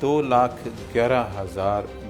2,11,000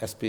SP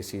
AC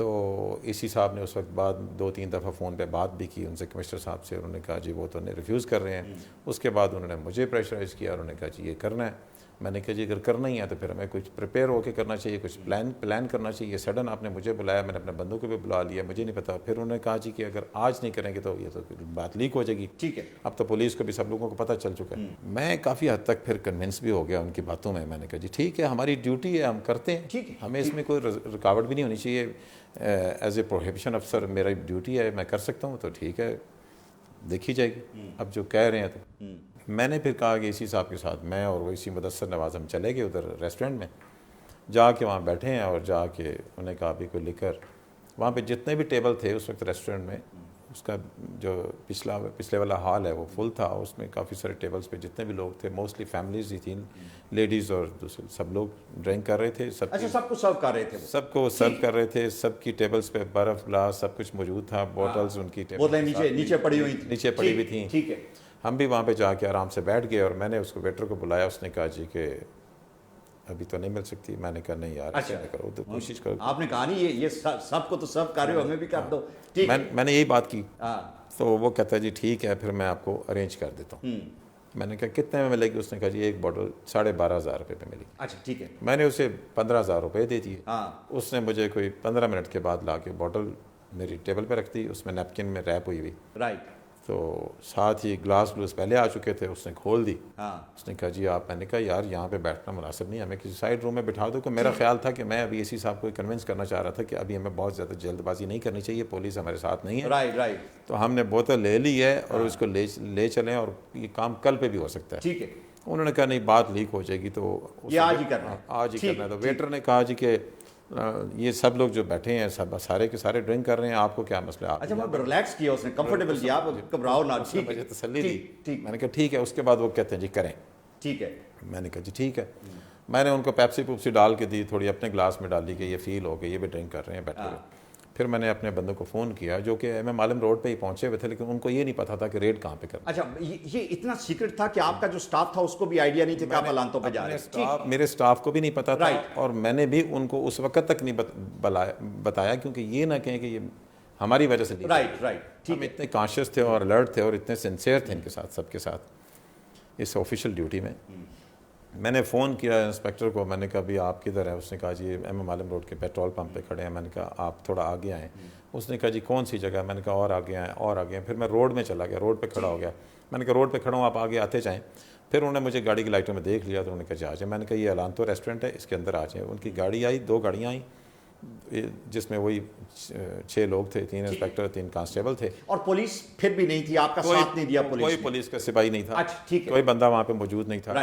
تو اے سی صاحب نے اس وقت بعد 2-3 دفعہ فون پہ بات بھی کی ان سے کمشنر صاحب سے. انہوں نے کہا جی وہ تو نہیں ریفیوز کر رہے ہیں. اس کے بعد انہوں نے مجھے پریشرائز کیا اور انہوں نے کہا جی یہ کرنا ہے. میں نے کہا جی اگر کرنا ہی ہے تو پھر ہمیں کچھ پریپیئر ہو کے کرنا چاہیے, کچھ پلان کرنا چاہیے. سڈن آپ نے مجھے بلایا, میں نے اپنے بندوں کو بھی بلا لیا, مجھے نہیں پتا. پھر انہوں نے کہا جی کہ اگر آج نہیں کریں گے تو یہ تو بات لیک ہو جائے گی. ٹھیک ہے, اب تو پولیس کو بھی سب لوگوں کو پتہ چل چکا ہے. میں کافی حد تک پھر کنونس بھی ہو گیا ان کی باتوں میں. میں نے کہا جی ٹھیک ہے, ہماری ڈیوٹی ہے, ہم کرتے ہیں, ہمیں اس میں کوئی رکاوٹ بھی نہیں ہونی چاہیے. ایز اے پروہیبیشن افسر میری ڈیوٹی ہے, میں کر سکتا ہوں, تو ٹھیک ہے دیکھی جائے گی. اب جو کہہ رہے ہیں تو میں نے پھر کہا کہ اسی صاحب کے ساتھ میں اور وہ اسی مدثر نواز ہم چلے گئے ادھر ریسٹورنٹ میں, جا کے وہاں بیٹھے ہیں اور جا کے انہوں نے کہا ابھی کوئی لکر وہاں پہ جتنے بھی ٹیبل تھے اس وقت ریسٹورنٹ میں, اس کا جو پچھلے والا ہال ہے وہ فل تھا. اس میں کافی سارے ٹیبلز پہ جتنے بھی لوگ تھے موسٹلی فیملیز ہی تھیں, لیڈیز اور دوسرے سب لوگ ڈرنک کر رہے تھے. سب کو سرو کر رہے تھے, سب کو سرو کر رہے تھے. سب کی ٹیبلز پہ برف گلاس سب کچھ موجود تھا, بوٹلز ان کی نیچے پڑی ہوئی تھیں. ٹھیک ہے, ہم بھی وہاں پہ جا کے آرام سے بیٹھ گئے اور میں نے اس کو ویٹر کو بلایا. اس نے کہا جی کہ ابھی تو نہیں مل سکتی. میں نے کہا نہیں یار ایسا نہ کرو, تو کوشش کرو. آپ نے کہا نہیں یہ سب کو تو سرو کر رہے ہو, ہمیں بھی کر دو. میں نے یہی بات کی. تو وہ کہتا ہے جی ٹھیک ہے پھر میں آپ کو ارینج کر دیتا ہوں. میں نے کہا کتنے میں ملے گی؟ اس نے کہا جی ایک بوٹل 12,500 روپے پہ ملی. اچھا ٹھیک ہے. میں نے اسے 15,000 روپے دے دیے. اس نے مجھے کوئی 15 منٹ کے بعد لا کے بوٹل میری ٹیبل پہ رکھ دی, اس میں نیپکن میں ریپ ہوئی ہوئی. رائٹ. تو ساتھ ہی گلاس پہلے آ چکے تھے, اس نے کھول دی. اس نے کہا جی آپ, میں نے کہا یار یہاں پہ بیٹھنا مناسب نہیں, ہمیں کسی سائڈ روم میں بٹھا دو. کہ میرا خیال تھا کہ میں ابھی اسی صاحب کو کنونس کرنا چاہ رہا تھا کہ ابھی ہمیں بہت زیادہ جلد بازی نہیں کرنی چاہیے, پولیس ہمارے ساتھ نہیں ہے. رائٹ. تو ہم نے بوتل لے لی ہے اور اس کو لے چلیں اور یہ کام کل پہ بھی ہو سکتا ہے. ٹھیک ہے. انہوں نے کہا نہیں بات لیک ہو جائے گی تو آج ہی کرنا ہے. تو ویٹر نے کہا جی کہ یہ سب لوگ جو بیٹھے ہیں سب سارے کے سارے ڈرنک کر رہے ہیں, آپ کو کیا مسئلہ ہے؟ اچھا وہ ریلیکس کیا اس نے, کمفرٹیبل کیا, آپ گھبراؤ نہ. مجھے تسلی دی. میں نے کہا ٹھیک ہے. اس کے بعد وہ کہتے ہیں جی کریں. ٹھیک ہے. میں نے کہا جی ٹھیک ہے. میں نے ان کو پیپسی ڈال کے دی, تھوڑی اپنے گلاس میں ڈالی کہ یہ فیل ہو کہ یہ بھی ڈرنک کر رہے ہیں بیٹھے ہوئے. پھر میں نے اپنے بندوں کو فون کیا جو کہ ایم ایم عالم روڈ پہ ہی پہنچے ہوئے تھے, لیکن ان کو یہ نہیں پتا تھا کہ ریڈ کہاں پہ کرنا. اچھا یہ اتنا سیکرٹ تھا کہ آپ کا جو سٹاف تھا اس کو بھی آئیڈیا نہیں تھا کہ آپ علانتوں پہ جا رہے ہیں؟ میرے سٹاف کو بھی نہیں پتا تھا, اور میں نے بھی ان کو اس وقت تک نہیں بتایا کیونکہ یہ نہ کہیں کہ یہ ہماری وجہ سے. رائٹ. ہم اتنے کانشیس تھے اور الرٹ تھے اور اتنے سنسیئر تھے ان کے ساتھ, سب کے ساتھ اس آفیشیل ڈیوٹی میں. میں نے فون کیا انسپیکٹر کو, میں نے کہا بھی آپ کدھر ہیں؟ اس نے کہا جی ایم ایم عالم روڈ کے پیٹرول پمپ پہ کھڑے ہیں. میں نے کہا آپ تھوڑا آگے آئیں. اس نے کہا جی کون سی جگہ؟ میں نے کہا اور آگے آئیں. پھر میں روڈ میں چلا گیا, روڈ پہ کھڑا ہو گیا. میں نے کہا روڈ پہ کھڑا ہوں, آپ آگے آتے جائیں. پھر انہوں نے مجھے گاڑی کی لائٹوں میں دیکھ لیا تو انہوں نے کہا جی آ جائیں. میں نے کہا یہ علانتو ریسٹورنٹ ہے, اس کے اندر آ جائیں. ان کی گاڑی آئی, 2 گاڑیاں آئیں جس میں وہی 6 لوگ تھے, 3 انسپیکٹر 3 کانسٹیبل تھے. اور پولیس پھر بھی نہیں تھی, آپ کا ساتھ نہیں دیا پولیس؟ کوئی پولیس کا سپاہی نہیں تھا, کوئی بندہ وہاں پہ موجود نہیں تھا.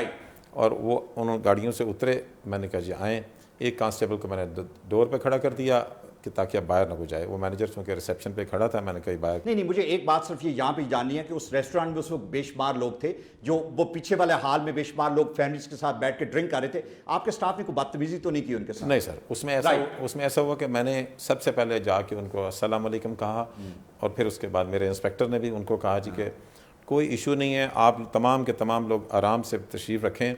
اور وہ انہوں گاڑیوں سے اترے. میں نے کہا جی آئیں. ایک کانسٹیبل کو میں نے ڈور پہ کھڑا کر دیا کہ تاکہ اب باہر نہ ہو جائے. وہ مینیجر چونکہ ریسیپشن پہ کھڑا تھا, میں نے کہا باہر نہیں. مجھے ایک بات صرف یہ یہاں پہ جاننی ہے کہ اس ریسٹورینٹ میں اس وقت بے شمار لوگ تھے, جو وہ پیچھے والے ہال میں بے شمار لوگ فیملیز کے ساتھ بیٹھ کے ڈرنک کر رہے تھے. آپ کے سٹاف نے کوئی بدتمیزی تو نہیں کی ان کے ساتھ؟ نہیں سر, اس میں ایسا ہوا کہ میں نے سب سے پہلے جا کے ان کو السلام علیکم کہا, اور پھر اس کے بعد میرے انسپیکٹر نے بھی ان کو کہا جی کہ کوئی ایشو نہیں ہے, آپ تمام کے تمام لوگ آرام سے تشریف رکھیں,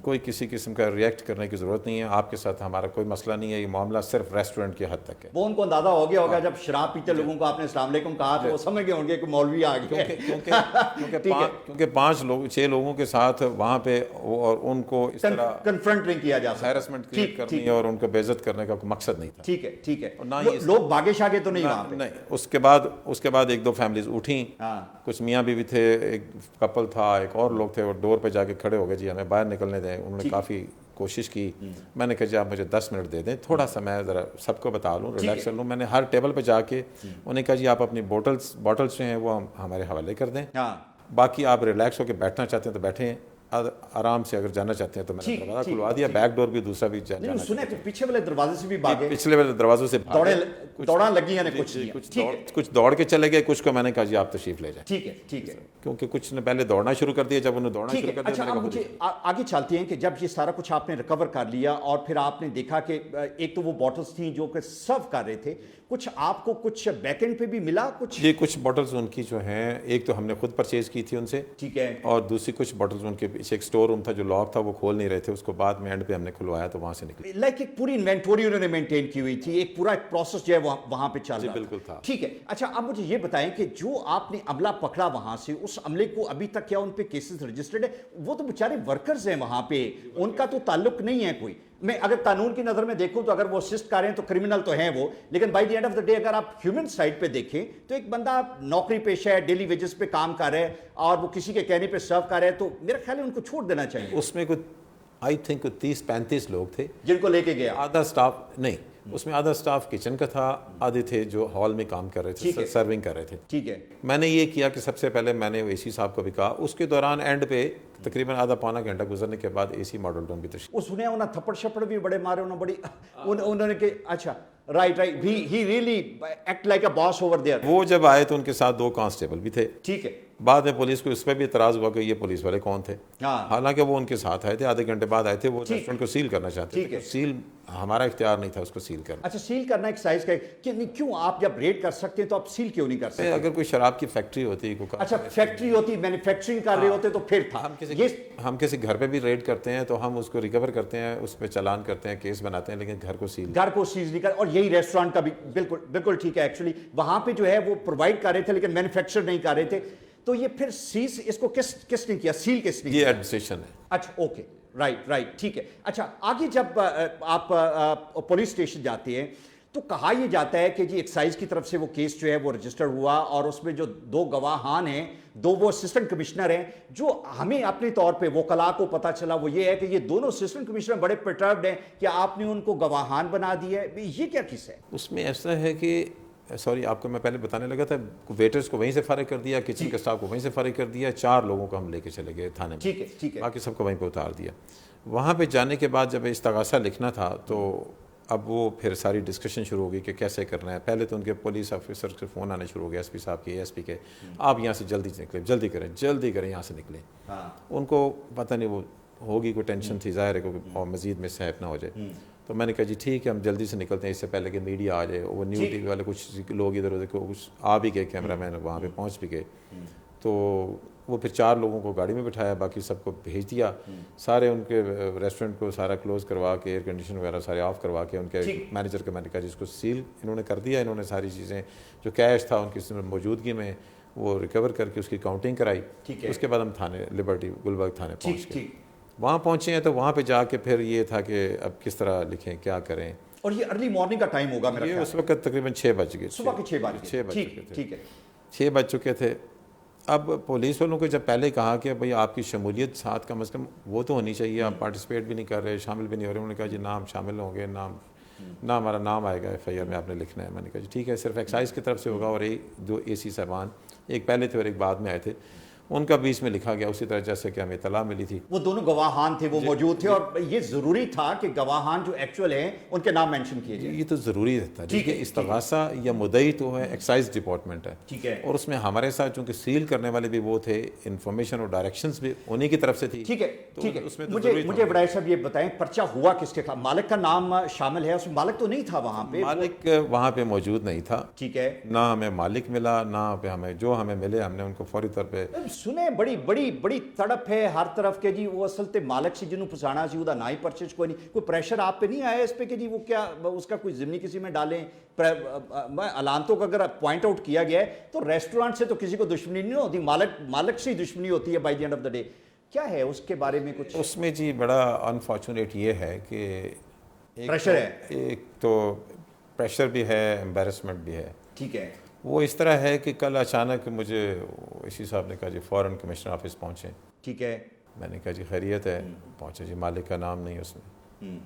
کوئی کسی قسم کا ریئیکٹ کرنے کی ضرورت نہیں ہے, آپ کے ساتھ ہمارا کوئی مسئلہ نہیں ہے, یہ معاملہ صرف ریسٹورنٹ کی حد تک ہے. وہ ان کو اندازہ ہو گیا ہوگا جب شراب پیتے لوگوں کو آپ نے السلام علیکم کہا تو وہ سمجھ گئے ہوں گے کہ مولوی آ گیا. کیونکہ 6 لوگوں کے ساتھ وہاں پہ, اور ان کو اس طرح کنفرنٹ نہیں کیا جا سکتا, ہیرسمنٹ کریٹ کرنی اور ان کو بے عزت کرنے کا کوئی مقصد نہیں تھا. ٹھیک ہے. لوگ بھاگے شاگے تو نہیں وہاں پہ؟ نہیں. اس کے بعد 1-2 فیملیز اٹھیں, کچھ میاں بیوی تھے, ایک کپل تھا, ایک اور لوگ تھے, وہ ڈور پہ جا کے کھڑے ہو گئے جی ہمیں باہر نکلنے دیں. انہوں نے کافی کوشش کی. میں نے کہا جی آپ مجھے 10 منٹ دے دیں, تھوڑا سا میں ذرا سب کو بتا لوں, ریلیکس کر لوں. میں نے ہر ٹیبل پہ جا کے انہوں نے کہا جی آپ اپنی بوٹلز جو ہیں وہ ہمارے حوالے کر دیں, باقی آپ ریلیکس ہو کے بیٹھنا چاہتے ہیں تو بیٹھیں, آرام سے اگر جانا چاہتے ہیں تو میں نے دروازہ کھلوا دیا, بیک ڈور بھی دوسرا بھی جانا. سنے پیچھے والے دروازے سے بھی بھاگے, پچھلے والے دروازوں سے دوڑاں لگی ہیں, کچھ دوڑ کے چلے گئے, کچھ کو میں نے کہا جی آپ تشریف لے جائیں. ٹھیک ہے. کیونکہ کچھ نے پہلے دوڑنا شروع کر دیا, جب انہوں نے دوڑنا شروع کر دیا. اچھا اب مجھے آگے چلتے ہیں کہ جب یہ سارا کچھ آپ نے ریکور کر لیا اور پھر آپ نے دیکھا کہ ایک تو وہ بوٹلز تھیں جو کہ سرو کر رہے تھے, کچھ آپ کو کچھ بیک اینڈ پہ بھی ملا کچھ؟ یہ کچھ بوٹلز ان کی جو ہیں, ایک تو ہم نے خود پرچیز کی تھی ان سے, ٹھیک ہے, اور دوسری کچھ بوٹلز ان کے پیچھے ایک اسٹور روم تھا جو لاک تھا وہ کھول نہیں رہے تھے, اس کو بعد میں اینڈ پہ ہم نے کھلوایا تو وہاں سے نکلے. لائک ایک پوری انوینٹوری انہوں نے مینٹین کی ہوئی تھی, ایک پورا پروسیس جو ہے وہاں پہ چل رہا بالکل تھا. ٹھیک ہے. اچھا اب مجھے یہ بتائیں کہ جو آپ نے عملہ پکڑا وہاں سے, اس عملے کو ابھی تک کیا ان پہ کیسز رجسٹرڈ ہے؟ وہ تو بیچارے ورکرز ہیں وہاں پہ, ان کا تو تعلق نہیں ہے کوئی. میں اگر قانون کی نظر میں دیکھوں تو اگر وہ اسسٹ کر رہے ہیں تو کرمنل تو ہیں وہ, لیکن by the end of the day اگر آپ ہیومن سائڈ پہ دیکھیں تو ایک بندہ نوکری پیشہ ہے, ڈیلی ویجز پہ کام کر رہا ہے اور وہ کسی کے کہنے پہ سرو کر رہا ہے, تو میرا خیال ہے ان کو چھوڑ دینا چاہیے. اس میں کوئی آئی تھنک 30-35 لوگ تھے جن کو لے کے گیا. آدھا سٹاف نہیں, اس میں آدھا سٹاف کچن کا تھا, آدھے تھے جو ہال میں کام کر رہے تھے, سرونگ کر رہے تھے. ٹھیک ہے. میں نے یہ کیا کہ سب سے پہلے میں نے اے سی صاحب کو بھی کہا, اس کے دوران اینڈ پہ تقریباً آدھا پونا گھنٹہ گزرنے کے بعد اے سی ماڈل ٹاؤن بھی تشریف. اس نے انہیں تھپڑ شپڑ بھی بڑے مارے, انہوں نے کہ اچھا right he really act like a boss over there. وہ جب آئے تو ان کے ساتھ 2 کانسٹیبل بھی تھے. ٹھیک ہے. بعد میں پولیس کو اس پہ بھی اعتراض ہوا کہ یہ پولیس والے کون تھے, حالانکہ وہ ان کے ساتھ آئے تھے, آدھے گھنٹے بعد آئے تھے, وہ ریسٹورینٹ کو سیل کرنا چاہتے تھے. سیل ہمارا اختیار نہیں تھا اس کو سیل کرنا. اچھا سیل کرنا ایک سائز کا کہ نہیں, کیوں آپ جب ریڈ کر سکتے ہیں تو آپ سیل کیوں نہیں کر سکتے؟ اگر کوئی شراب کی فیکٹری ہوتی, اچھا فیکٹری ہوتی, مینوفیکچرنگ کر رہے ہوتے تو پھر تھا. ہم کسی گھر پہ بھی ریڈ کرتے ہیں تو ہم اس کو ریکور کرتے ہیں, اس پہ چالان کرتے ہیں, کیس بناتے ہیں, لیکن گھر کو سیل نہیں کر. اور یہی ریسٹورینٹ کا بھی بالکل ٹھیک ہے. ایکچولی وہاں پہ جو ہے وہ پرووائڈ کر رہے تھے لیکن مینوفیکچر نہیں کر رہے تھے, تو یہ پھر سیز اس کو کس نے کیا, سیل کس نے کیا؟ یہ ایڈمنسٹریشن ہے. اچھا اوکے رائٹ ٹھیک ہے. اچھا آگے جب آپ پولیس اسٹیشن جاتے ہیں تو کہا یہ جاتا ہے کہ جی ایکسائز کی طرف سے وہ کیس جو ہے وہ رجسٹر ہوا, اور اس میں جو 2 گواہان ہیں, 2 وہ اسسٹنٹ کمشنر ہیں, جو ہمیں اپنے طور پہ وکلاء کو پتہ چلا وہ یہ ہے کہ یہ دونوں اسسٹنٹ کمشنر بڑے پرٹربڈ ہیں کہ آپ نے ان کو گواہان بنا دیا ہے. یہ کیا کس ہے؟ اس میں ایسا ہے کہ سوری آپ کو میں پہلے بتانے لگا تھا, ویٹرز کو وہیں سے فارغ کر دیا, کچن کے اسٹاف کو وہیں سے فارغ کر دیا, 4 لوگوں کو ہم لے کے چلے گئے تھانے میں. ٹھیک ہے. باقی سب کو وہیں پہ اتار دیا. وہاں پہ جانے کے بعد جب استغاثہ لکھنا تھا تو اب وہ پھر ساری ڈسکشن شروع ہو گئی کہ کیسے کرنا ہے. پہلے تو ان کے پولیس آفیسر سے فون آنے شروع ہو گیا, ایس پی صاحب کے, ایس پی کے, آپ یہاں سے جلدی سے نکلیں, جلدی کریں یہاں سے نکلیں. ان کو پتہ نہیں وہ ہوگی کوئی ٹینشن تھی ظاہر ہے, اور مزید میں سیپ نہ ہو جائے. تو میں نے کہا جی ٹھیک ہے ہم جلدی سے نکلتے ہیں, اس سے پہلے کہ میڈیا آ جائے. وہ نیو ٹی وی والے کچھ لوگ ادھر ادھر کچھ آ بھی گئے, کیمرہ مین وہاں پہ پہنچ بھی گئے. تو وہ پھر 4 لوگوں کو گاڑی میں بٹھایا, باقی سب کو بھیج دیا. سارے ان کے ریسٹورینٹ کو سارا کلوز کروا کے, ایئر کنڈیشن وغیرہ سارے آف کروا کے, ان کے مینیجر کے, میں نے کہا جس کو سیل انہوں نے کر دیا. انہوں نے ساری چیزیں جو کیش تھا ان کی موجودگی میں وہ ریکور کر کے اس کی کاؤنٹنگ کرائی. اس کے بعد ہم تھانے لبرٹی گلبرگ تھانے پہنچ گئے. وہاں پہنچے ہیں تو وہاں پہ جا کے پھر یہ تھا کہ اب کس طرح لکھیں, کیا کریں. اور یہ ارلی مارننگ کا ٹائم ہوگا میرا خیال, اس وقت تقریباً 6 بج گئے, صبح کے 6 بج گئے. ٹھیک ہے 6 بج چکے تھے. اب پولیس والوں کو جب پہلے کہا کہ بھئی آپ کی شمولیت ساتھ کم از کم وہ تو ہونی چاہیے, آپ پارٹیسپیٹ بھی نہیں کر رہے, شامل بھی نہیں ہو رہے. انہوں نے کہا جی نام شامل ہوں گے, نہ ہمارا نام آئے گا ایف آئی آر میں, آپ نے لکھنا ہے. میں نے کہا جی ٹھیک ہے, صرف ایکسائز کی طرف سے ہوگا. اور 2 اے سی صاحبان, ایک پہلے تھے اور ایک بعد میں آئے تھے, ان کا بیچ میں لکھا گیا اسی طرح جیسے کہ ہمیں اطلاع ملی تھی. وہ دونوں گواہان تھے, وہ موجود تھے, اور یہ ضروری تھا کہ گواہان جو ایکچوئل ہیں ان کے نام مینشن کیے جائیں. یہ تو ضروری تھا کہ استغاثہ یا مدعی تو ہے ایکسائز ڈپارٹمنٹ ہے. ٹھیک ہے. اور اس میں ہمارے ساتھ چونکہ سیل کرنے والے بھی وہ تھے, انفارمیشن اور ڈائریکشنز بھی انہی کی طرف سے تھی. ٹھیک ہے. مجھے بڑائی صاحب یہ بتائیں پرچہ ہوا کس کے تھا؟ مالک کا نام شامل ہے اس میں؟ مالک تو نہیں تھا وہاں پہ, مالک وہاں پہ موجود نہیں تھا. ٹھیک ہے. نہ ہمیں مالک ملا, نہ ہمیں جو ہمیں ملے ہم نے ان کو فوری طور پہ سنے. بڑی تڑپ ہے ہر طرف کے جی وہ اصل تے مالک سی جنوں پھسانا سی وہ نہ ہی پرچیز کوئی نہیں. کوئی پریشر آپ پہ نہیں آیا اس پہ کہ جی وہ کیا اس کا کوئی ضمنی کسی میں ڈالیں؟ علامتوں کا اگر اپوائنٹ آؤٹ کیا گیا ہے تو ریسٹورانٹ سے تو کسی کو دشمنی نہیں ہوتی, مالک سے ہی دشمنی ہوتی ہے by the end of the day. کیا ہے اس کے بارے میں کچھ؟ اس میں جی بڑا انفارچونیٹ یہ ہے کہ پریشر ہے, ایک تو پریشر بھی ہے, امبیرسمنٹ بھی ہے. ٹھیک ہے. وہ اس طرح ہے کہ کل اچانک مجھے اسی صاحب نے کہا جی فوراً کمشنر آفس پہنچیں. ٹھیک ہے. میں نے کہا جی خیریت ہے. پہنچے جی مالک کا نام نہیں اس میں.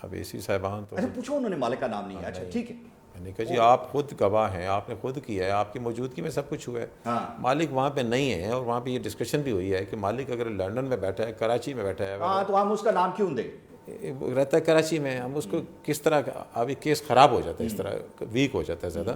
اب اے سی صاحبان تو پوچھو انہوں نے مالک کا نام نہیں. اچھا ٹھیک ہے. میں نے کہا جی آپ خود گواہ ہیں, آپ نے خود کیا ہے, آپ کی موجودگی میں سب کچھ ہوا ہے. مالک وہاں پہ نہیں ہے, اور وہاں پہ یہ ڈسکشن بھی ہوئی ہے کہ مالک اگر لنڈن میں بیٹھا ہے, کراچی میں بیٹھا ہے, تو ہم اس کا نام کیوں دیں؟ رہتا ہے کراچی میں, ہم اس کو کس طرح, ابھی کیس خراب ہو جاتا ہے, اس طرح ویک ہو جاتا ہے زیادہ.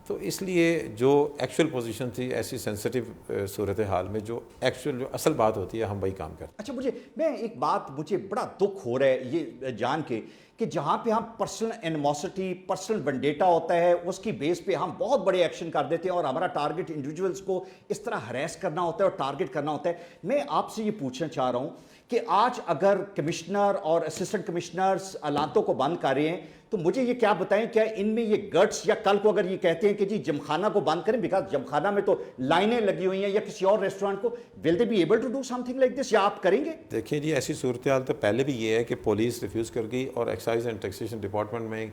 تو اس لیے جو ایکچوئل پوزیشن تھی ایسی سینسٹیو صورتحال میں جو ایکچوئل جو اصل بات ہوتی ہے ہم وہی کام کرتے ہیں. اچھا مجھے ایک بات, مجھے بڑا دکھ ہو رہا ہے یہ جان کے کہ جہاں پہ ہم پرسنل اینیموسٹی پرسنل ونڈیٹا ہوتا ہے اس کی بیس پہ ہم بہت بڑے ایکشن کر دیتے ہیں اور ہمارا ٹارگٹ انڈیویجولز کو اس طرح ہریس کرنا ہوتا ہے اور ٹارگٹ کرنا ہوتا ہے. میں آپ سے یہ پوچھنا چاہ رہا ہوں کہ آج اگر کمشنر اور اسسٹنٹ کمشنرز علامتوں کو بند کر رہے ہیں تو مجھے یہ کیا بتائیں کیا ان میں یہ گٹس یا کل کو اگر یہ کہتے ہیں کہ جی جمخانہ کو بند کریں بیکاز جمخانہ میں تو لائنیں لگی ہوئی ہیں یا کسی اور ریسٹورینٹ کو will they be able to do something like this یا آپ کریں گے؟ دیکھیں جی ایسی صورتحال تو پہلے بھی یہ ہے کہ پولیس ریفیوز کر گئی اور ایکسائز اینڈ ٹیکسیشن ڈپارٹمنٹ میں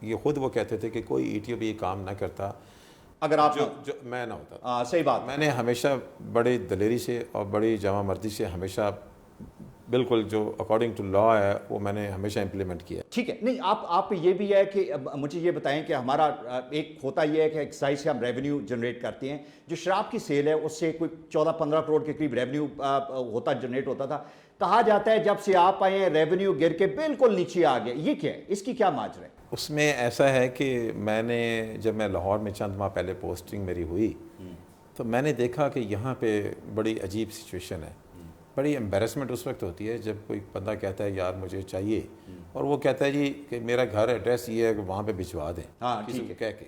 یہ خود وہ کہتے تھے کہ کوئی ای ٹی او بھی یہ کام نہ کرتا اگر آپ جو میں نہ ہوتا. صحیح بات. میں نے ہمیشہ بڑی دلیری سے اور بڑی جامع مردی سے ہمیشہ بالکل جو اکارڈنگ ٹو لا ہے وہ میں نے ہمیشہ امپلیمنٹ کیا. ٹھیک ہے. نہیں آپ یہ بھی ہے کہ مجھے یہ بتائیں کہ ہمارا ایک ہوتا یہ ہے کہ ایکسائز سے ہم ریونیو جنریٹ کرتے ہیں. جو شراب کی سیل ہے اس سے کوئی 14-15 کروڑ کے قریب ریونیو جنریٹ ہوتا تھا. کہا جاتا ہے جب سے آپ آئے ہیں ریونیو گر کے بالکل نیچے آ گیا. یہ کیا ہے؟ اس کی کیا ماجرا ہے؟ اس میں ایسا ہے کہ میں نے جب میں لاہور میں چند ماہ پہلے پوسٹنگ میری ہوئی تو میں نے دیکھا کہ یہاں پہ بڑی عجیب سچویشن ہے. بڑی امبیرسمنٹ اس وقت ہوتی ہے جب کوئی بندہ کہتا ہے یار مجھے چاہیے اور وہ کہتا ہے جی کہ میرا گھر ایڈریس یہ ہے کہ وہاں پہ بھجوا دیں کسی کو کہہ کے.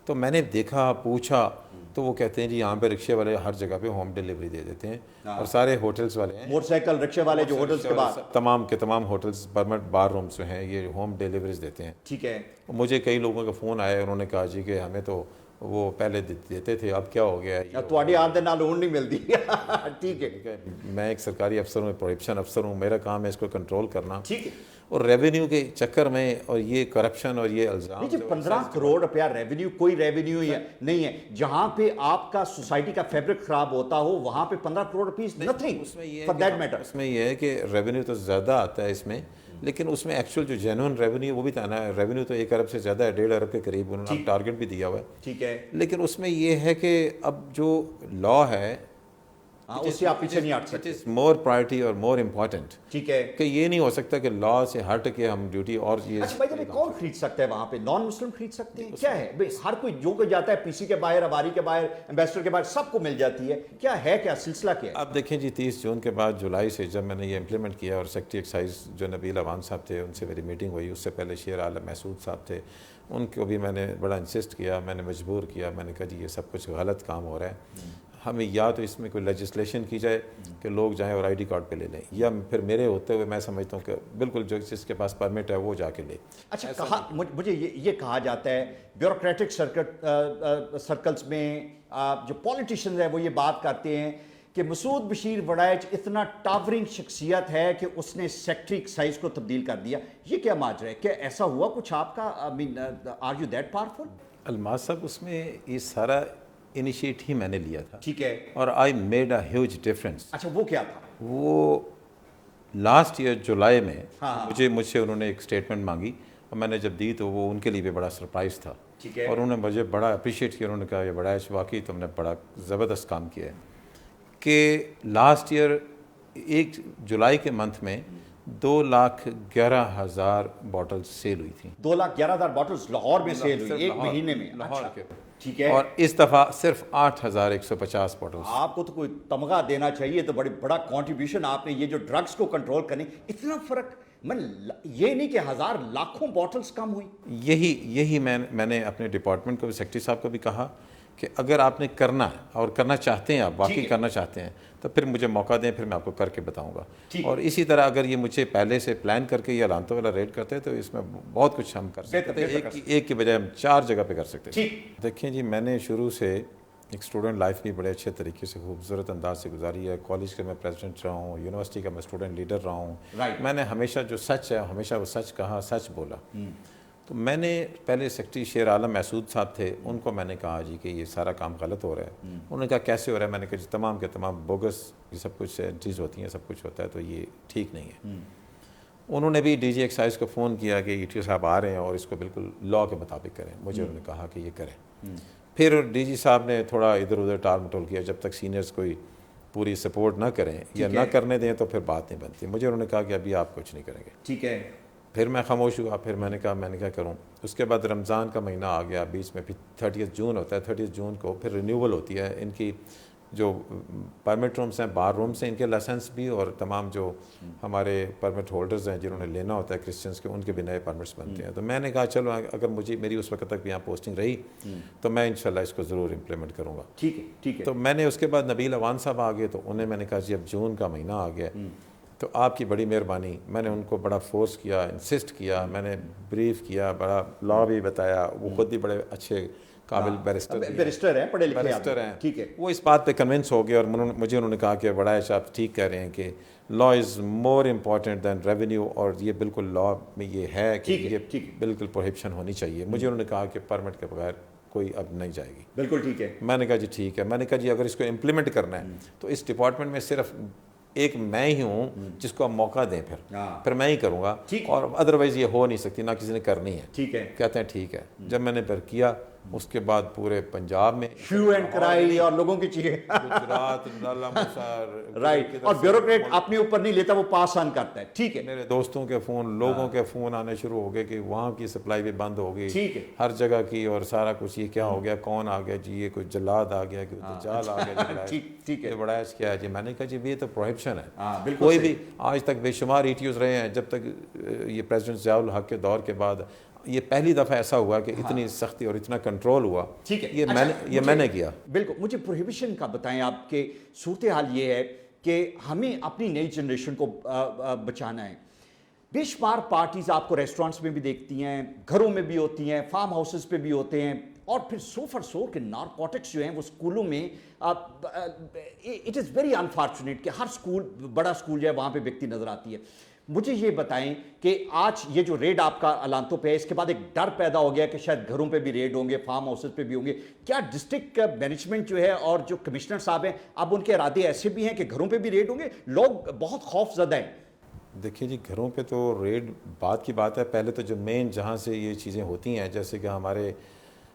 تو میں نے دیکھا پوچھا تو وہ کہتے ہیں جی یہاں پہ رکشے والے ہر جگہ پہ ہوم ڈیلیوری دے دیتے ہیں اور سارے ہوٹلس والے ہیں موٹر سائیکل رکشے والے جو ہوٹلس کے بعد تمام کے تمام ہوٹلس پرمنٹ بار رومس جو ہیں یہ ہوم ڈیلیوریز دیتے ہیں. ٹھیک ہے. مجھے کئی لوگوں کا فون آیا انہوں نے کہا جی کہ ہمیں تو وہ پہلے دیتے تھے اب کیا ہو گیا ہے تھوڑی آمدنی نال ہون نہیں ملتی. ٹھیک ہے. میں ایک سرکاری افسر ہوں پروہیبشن افسر ہوں میرا کام ہے اس کو کنٹرول کرنا. ٹھیک ہے. اور ریونیو کے چکر میں اور یہ کرپشن اور یہ الزام 15 کروڑ روپیہ ریونیو کوئی ریونیو نہیں ہے. جہاں پہ آپ کا سوسائٹی کا فیبرک خراب ہوتا ہو وہاں پہ 15 crore rupees nothing for that matter. اس میں یہ ہے کہ ریونیو تو زیادہ آتا ہے اس میں لیکن اس میں ایکچوئل جو جینوئن ریونیو وہ بھی تھا نا. ریونیو تو 1 ارب سے زیادہ ہے 1.5 ارب کے قریب انہوں نے ٹارگٹ بھی دیا ہوا ہے. ٹھیک ہے. لیکن اس میں یہ ہے کہ اب جو لا ہے اس سے آپ پیچھے نہیں ہٹ سکتے. مور پرائرٹی اور مور امپورٹنٹ. ٹھیک ہے. کہ یہ نہیں ہو سکتا کہ لا سے ہٹ کے ہم ڈیوٹی اور یہ. اچھا بھائی جب کون خرید سکتا ہے وہاں پہ؟ نان مسلم خرید سکتے ہیں؟ کیا ہے ہر کوئی جو کوئی جاتا ہے پی سی کے باہر اباری کے باہر ایمبیسڈر کے باہر سب کو مل جاتی ہے. کیا ہے کیا سلسلہ کیا ہے؟ اب دیکھیں جی 30 جون کے بعد جولائی سے جب میں نے یہ امپلیمنٹ کیا اور سیکٹری ایکسائز جو نبیل عوان صاحب تھے ان سے میری میٹنگ ہوئی. اس سے پہلے شیر عالم محسود صاحب تھے ان کو بھی میں نے بڑا انسسٹ کیا میں نے مجبور کیا. میں نے کہا جی یہ سب کچھ غلط کام ہو رہا ہے. ہمیں یا تو اس میں کوئی لیجسلیشن کی جائے کہ لوگ جائیں اور آئی ڈی کارڈ پہ لے لیں یا پھر میرے ہوتے ہوئے میں سمجھتا ہوں کہ بالکل جو جس کے پاس پرمٹ ہے وہ جا کے لے. اچھا مجھے یہ کہا جاتا ہے بیوروکریٹک سرکلز میں جو پولیٹیشینز ہیں وہ یہ بات کرتے ہیں کہ مسعود بشیر وڑائچ اتنا ٹاورنگ شخصیت ہے کہ اس نے سیکٹری ایکسائز کو تبدیل کر دیا. یہ کیا ماجرا ہے؟ کیا ایسا ہوا کچھ آپ کا؟ Are you that powerful? Almas sahib اس میں یہ سارا انیشیٹ ہی میں نے لیا تھا. ٹھیک ہے. اور I made a huge difference. اچھا وہ کیا تھا؟ وہ لاسٹ ایئر جولائی میں مجھ سے انہوں نے ایک اسٹیٹمنٹ مانگی اور میں نے جب دی تو وہ ان کے لیے بھی بڑا سرپرائز تھا. ٹھیک ہے. اور انہوں نے مجھے بڑا اپریشیٹ کیا. انہوں نے کہا یہ بڑا واقعی تم نے بڑا زبردست کام کیا ہے کہ لاسٹ ایئر 1 جولائی کے منتھ میں 2,11,000 بوٹل سیل ہوئی تھیں. 2,11,000 بوٹلز لاہور میں سیل ہوئی ایک مہینے میں. لاہور کے. ٹھیک ہے. اور اس دفعہ صرف 8,150 بوٹلز. آپ کو تو کوئی تمغہ دینا چاہیے. تو بڑا کنٹریبیوشن آپ نے یہ جو ڈرگس کو کنٹرول کرنے. اتنا فرق یہ نہیں کہ 1000 لاکھوں بوٹلز کم ہوئی. یہی میں نے اپنے ڈپارٹمنٹ کو بھی سیکرٹری صاحب کو بھی کہا کہ اگر آپ نے کرنا ہے اور کرنا چاہتے ہیں آپ واقعی کرنا چاہتے ہیں تو پھر مجھے موقع دیں پھر میں آپ کو کر کے بتاؤں گا. اور اسی طرح اگر یہ مجھے پہلے سے پلان کر کے یہ علامتوں والا ریٹ کرتے تو اس میں بہت کچھ ہم کر سکتے ہیں. ایک کی بجائے ہم 4 جگہ پہ کر سکتے ہیں. دیکھیں جی میں نے شروع سے ایک اسٹوڈنٹ لائف بھی بڑے اچھے طریقے سے خوبصورت انداز سے گزاری ہے. کالج کا میں پریزیڈنٹ رہا ہوں, یونیورسٹی کا میں اسٹوڈنٹ لیڈر رہا ہوں. میں نے ہمیشہ جو سچ ہے ہمیشہ وہ سچ کہا, سچ بولا. تو میں نے پہلے سیکرٹری شیر عالم محسود صاحب تھے ان کو میں نے کہا جی کہ یہ سارا کام غلط ہو رہا ہے. انہوں نے کہا کیسے ہو رہا ہے؟ میں نے کہا جی تمام کے تمام بوگس یہ سب کچھ انٹریز ہوتی ہیں سب کچھ ہوتا ہے تو یہ ٹھیک نہیں ہے. انہوں نے بھی ڈی جی ایکسائز کو فون کیا کہ ای ٹی او صاحب آ رہے ہیں اور اس کو بالکل لا کے مطابق کریں. مجھے انہوں نے کہا کہ یہ کریں. پھر ڈی جی صاحب نے تھوڑا ادھر ادھر ٹال مٹول کیا. جب تک سینئرز کوئی پوری سپورٹ نہ کریں یا نہ کرنے دیں تو پھر بات نہیں بنتی. مجھے انہوں نے کہا کہ ابھی آپ کچھ نہیں کریں گے. ٹھیک ہے. پھر میں خاموش ہوا. پھر میں نے کیا کروں. اس کے بعد رمضان کا مہینہ آ گیا بیچ میں. پھر 30 جون ہوتا ہے. 30 جون کو پھر رینیول ہوتی ہے ان کی جو پرمٹ رومس ہیں، بار رومس ہیں، ان کے لائسنس بھی، اور تمام جو ہمارے پرمٹ ہولڈرز ہیں جنہوں نے لینا ہوتا ہے کرسچنس کے، ان کے بھی نئے پرمٹس بنتے ہیں. تو میں نے کہا چلو اگر میری اس وقت تک یہاں پوسٹنگ رہی تو میں انشاءاللہ اس کو ضرور امپلیمنٹ کروں گا. ٹھیک ہے. تو میں نے اس کے بعد نبیل اوان صاحب آ گئے، تو انہیں میں نے کہا جی اب جون کا مہینہ آ گیا تو آپ کی بڑی مہربانی. میں نے ان کو بڑا فورس کیا، انسسٹ کیا، میں نے بریف کیا، بڑا لا بھی بتایا. وہ خود بھی بڑے اچھے قابل بیرسٹر ہیں، پڑھے لکھے بیرسٹر ہیں. ٹھیک ہے. وہ اس بات پہ کنونس ہو گئے، اور مجھے انہوں نے کہا کہ بڑا آپ ٹھیک کہہ رہے ہیں کہ لا از مور امپورٹنٹ دین ریونیو، اور یہ بالکل لا میں یہ ہے کہ یہ بالکل پروہیبشن ہونی چاہیے. مجھے انہوں نے کہا کہ پرمٹ کے بغیر کوئی اب نہیں جائے گی. بالکل ٹھیک ہے. میں نے کہا جی ٹھیک ہے. میں نے کہا جی اگر اس کو امپلیمنٹ کرنا ہے تو اس ڈپارٹمنٹ میں صرف ایک میں ہی ہوں جس کو آپ موقع دیں، پھر میں ہی کروں گا، اور ادروائز یہ ہو نہیں سکتی، نہ کسی نے کرنی ہے. ٹھیک ہے. کہتے ہیں ٹھیک ہے. جب میں نے پھر کیا، اس کے بعد پورے پنجاب میں ہیو اینڈ کرائی اور لوگوں کی چیزیں، گجرات، رائٹ، اور بیوروکریٹ اپنے اوپر نہیں لیتا، وہ پاس آن کرتا ہے. ٹھیک ہے. میرے دوستوں کے فون، لوگوں کے فون آنے شروع ہو گئے کہ وہاں کی سپلائی بھی بند ہو گئی. ٹھیک ہے. ہر جگہ کی، اور سارا کچھ یہ کیا ہو گیا، کون آ گیا جی، یہ کوئی جلاد آ گیا، کوئی دجال آ گیا. ٹھیک ہے. یہ بڑا کیا ہے جی. میں نے کہا جی یہ تو پروہیبشن ہے. کوئی بھی آج تک بے شمار ایٹیوز رہے ہیں، جب تک یہ پریزیڈنٹ ضیاء الحق کے دور کے بعد یہ پہلی دفعہ ایسا ہوا کہ اتنی سختی اور اتنا کنٹرول ہوا. ٹھیک ہے. یہ میں نے کیا. بالکل. مجھے پروہیبیشن کا بتائیں. آپ کے صورتحال یہ ہے کہ ہمیں اپنی نئی جنریشن کو بچانا ہے. بے شمار پارٹیز آپ کو ریسٹورانٹس میں بھی دیکھتی ہیں، گھروں میں بھی ہوتی ہیں، فارم ہاؤسز پہ بھی ہوتے ہیں، اور پھر سو فار سو کہ نارکوٹکس جو ہیں وہ اسکولوں میں اٹ از ویری انفارچونیٹ کہ ہر اسکول، بڑا اسکول جو ہے وہاں پہ بکتی نظر آتی ہے. مجھے یہ بتائیں کہ آج یہ جو ریڈ آپ کا الانتوں پہ ہے، اس کے بعد ایک ڈر پیدا ہو گیا کہ شاید گھروں پہ بھی ریڈ ہوں گے، فارم ہاؤسز پہ بھی ہوں گے. کیا ڈسٹرکٹ مینجمنٹ جو ہے اور جو کمشنر صاحب ہیں، اب ان کے ارادے ایسے بھی ہیں کہ گھروں پہ بھی ریڈ ہوں گے؟ لوگ بہت خوف زدہ ہیں. دیکھیے جی، گھروں پہ تو ریڈ بات کی بات ہے. پہلے تو جو مین جہاں سے یہ چیزیں ہوتی ہیں، جیسے کہ ہمارے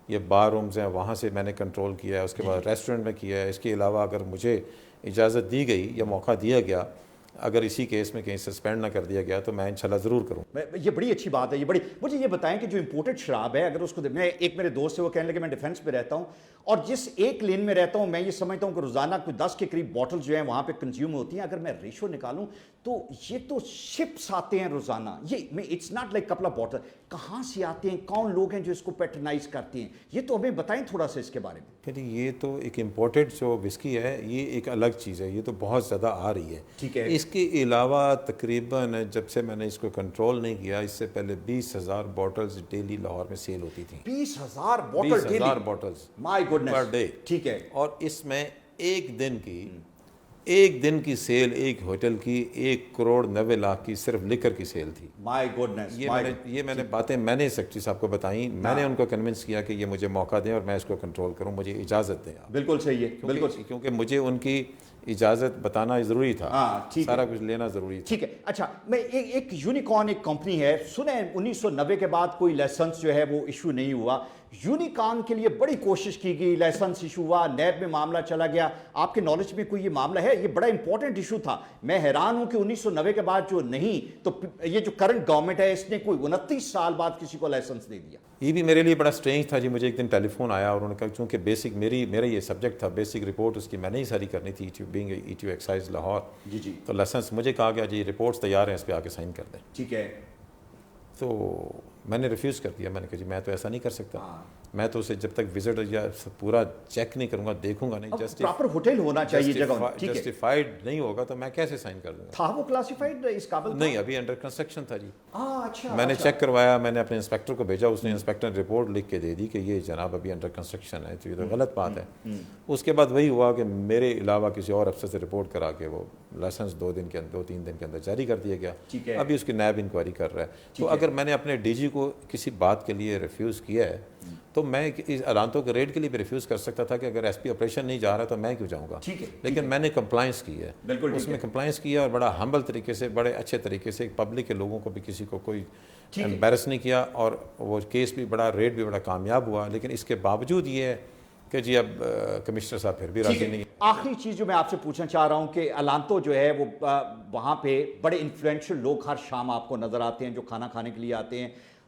یہ بار رومز ہیں، وہاں سے میں نے کنٹرول کیا ہے. اس کے بعد ریسٹورنٹ میں کیا ہے. اس کے علاوہ اگر مجھے اجازت دی گئی یا موقع دیا گیا، اگر اسی کیس میں کہیں سسپینڈ نہ کر دیا گیا، تو میں انشاءاللہ ضرور کروں. یہ بڑی اچھی بات ہے. مجھے یہ بتائیں کہ جو امپورٹڈ شراب ہے، اگر اس کو ایک میرے دوست سے وہ کہنے لگے میں ڈیفینس پہ رہتا ہوں اور جس ایک لین میں رہتا ہوں میں یہ سمجھتا ہوں کہ روزانہ کوئی 10 کے قریب بوٹل جو ہیں وہاں پہ کنزیوم ہوتی ہیں. اگر میں ریشو نکالوں تو یہ تو شپس آتے ہیں روزانہ. یہ it's not like couple of bottle. کہاں سے آتے ہیں؟ کون لوگ ہیں جو اس کو پیٹرنائز کرتے ہیں؟ یہ تو ہمیں بتائیں تھوڑا سا اس کے بارے میں. یہ تو ایک امپورٹڈ جو وسکی ہے، یہ ایک الگ چیز ہے. یہ تو بہت زیادہ آ رہی ہے. ٹھیک ہے. اس کے علاوہ تقریباً جب سے میں نے اس کو کنٹرول نہیں کیا، اس سے پہلے 20,000 بوٹلز ڈیلی لاہور میں سیل ہوتی تھیں. 20,000 بوٹل ڈیلی؟ 20,000 بوٹلز مائی گوڈنس پر ڈے. ٹھیک ہے. اور اس میں ایک دن کی سیل ایک ہوٹل کی 1,90,00,000 کی صرف لکر کی سیل تھی. مائی گوڈنس. یہ میں نے باتیں میں نے سیکرٹری صاحب کو بتائیں. میں نے ان کو کنونس کیا کہ یہ مجھے موقع دیں اور میں اس کو کنٹرول کروں، مجھے اجازت دیں. بالکل صحیح ہے. بالکل. کیونکہ مجھے ان کی اجازت بتانا ضروری تھا، سارا کچھ لینا ضروری تھا. ٹھیک ہے. اچھا، میں ایک یونیکارن ایک کمپنی ہے، سنیں 1990 کے بعد کوئی لائسنس جو ہے وہ ایشو نہیں ہوا. یونیکارن کے لیے بڑی کوشش کی گئی، لائسنس ایشو ہوا، نیب میں معاملہ چلا گیا. آپ کے نالج میں کوئی یہ معاملہ ہے؟ یہ بڑا امپورٹنٹ ایشو تھا. میں حیران ہوں کہ 1990 کے بعد جو نہیں، تو یہ جو کرنٹ گورنمنٹ ہے اس نے کوئی 29 سال بعد کسی کو لائسنس دے دیا. یہ بھی میرے لیے بڑا سٹرینج تھا جی. مجھے ایک دن ٹیلی فون آیا اور انہوں نے کہا چونکہ بیسک میرا یہ سبجیکٹ تھا، بیسک رپورٹ اس کی میں نے ہی ساری کرنی تھی، بینگ ایٹیو ایکسائز لاہور. جی. تو لائسنس مجھے کہا گیا جی رپورٹس تیار ہیں، اس پہ آ کے سائن کر دیں. ٹھیک ہے. تو میں نے ریفیوز کر دیا. میں نے کہا جی میں تو ایسا نہیں کر سکتا. میں تو اسے جب تک وزٹ یا پورا چیک نہیں کروں گا، دیکھوں گا نہیں، پراپر ہوٹل ہونا چاہیے جگہ. جسٹیفائڈ نہیں ہوگا تو میں کیسے سائن کر دوں گا؟ تھا وہ کلاسیفائڈ اس قابل نہیں، ابھی انڈر کنسٹرکشن تھا جی. اچھا. میں نے چیک کروایا، میں نے اپنے انسپیکٹر کو بھیجا، اس نے انسپیکٹر رپورٹ لکھ کے دے دی کہ یہ جناب ابھی انڈر کنسٹرکشن ہے. تو یہ تو غلط بات ہے. اس کے بعد وہی ہوا کہ میرے علاوہ کسی اور افسر سے رپورٹ کرا کے وہ لائسنس 2-3 دن کے اندر جاری کر دیا گیا. ابھی اس کی نیب انکوائری کر رہا ہے. تو اگر میں نے اپنے ڈی جی کو کسی بات کے لیے ریفیوز کیا ہے تو میں اس الانتوں کے ریڈ کے لیے بھی ریفیوز کر سکتا تھا کہ اگر ایس پی آپریشن نہیں جا رہا تو میں کیوں جاؤں گا. لیکن میں نے کمپلائنس کی ہے. اس میں کمپلائنس کیا اور بڑا ہمبل طریقے سے، بڑے اچھے طریقے سے، پبلک کے لوگوں کو بھی کسی کو کوئی امبیرس نہیں کیا. اور وہ کیس بھی بڑا، ریڈ بھی بڑا کامیاب ہوا. لیکن اس کے باوجود یہ ہے کہ جی اب کمشنر صاحب پھر بھی راضی نہیں. آخری چیز جو میں آپ سے پوچھنا چاہ رہا ہوں کہ الانتو جو ہے وہ وہاں پہ بڑے انفلوئنشل لوگ ہر شام آپ کو نظر آتے ہیں جو کھانا کھانے کے لیے آتے ہیں.